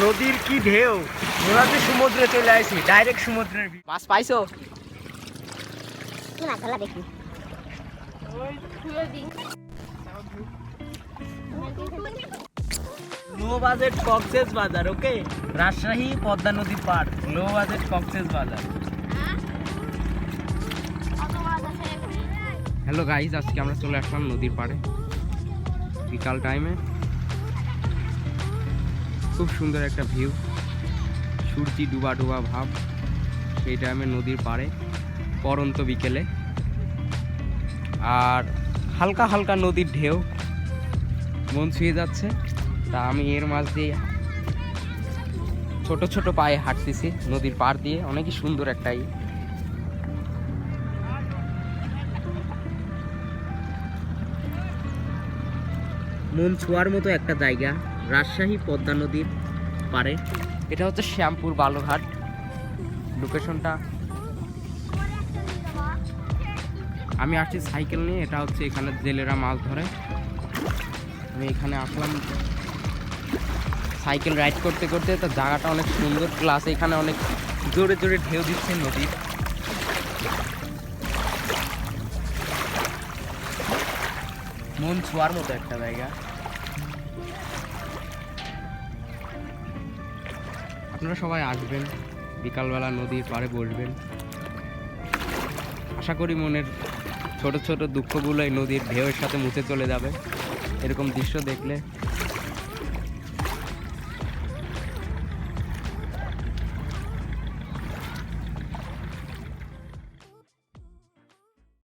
নদীর কি ঢেউ, মনে হচ্ছে সমুদ্রে চলে আসি, ডাইরেক্ট সমুদ্রের মাছ পাইছো? কি মাছ ধরলা দেখি। লো বাজেট কক্সেস বাজার, ওকে, রাজশাহী পদ্মা নদীর পার, লো বাজেট কক্সেস বাজার। হ্যালো গাইজ, আজকে আমরা চলে আসলাম নদীর পাড়ে বিকাল টাইমে। খুব সুন্দর একটা ভিউ, সূর্যি ডুবা ডুবা ভাব সেই টাইমে নদীর পাড়ে পরন্ত বিকেলে, আর হালকা হালকা নদীর ঢেউ মন ছুঁয়ে যাচ্ছে। তা আমি এর মাঝ দিয়ে ছোট ছোট পায়ে হাঁটতেছি নদীর পাড় দিয়ে। অনেকই সুন্দর একটাই মন ছোঁয়ার মতো একটা জায়গা, রাজশাহী পদ্মা নদীর পাড়ে। এটা হচ্ছে শ্যামপুর বালুঘাট লোকেশনটা। আমি আসছি সাইকেল নিয়ে, এটা হচ্ছে এখানে জেলেরা মাছ ধরে। আমি এখানে আসলাম সাইকেল রাইড করতে করতে। তো জায়গাটা অনেক সুন্দর, প্লাস এখানে অনেক জোরে জোরে ঢেউ দিচ্ছে নদীর। মন ছোঁয়ার মতো একটা জায়গা। আপনারা সবাই আসবেন, বিকালবেলা নদীর পাড়ে বসবেন। আশা করি মনের ছোট ছোট দুঃখগুলো এই নদীর ঢেউয়ের সাথে মুছে চলে যাবে এরকম দৃশ্য দেখলে।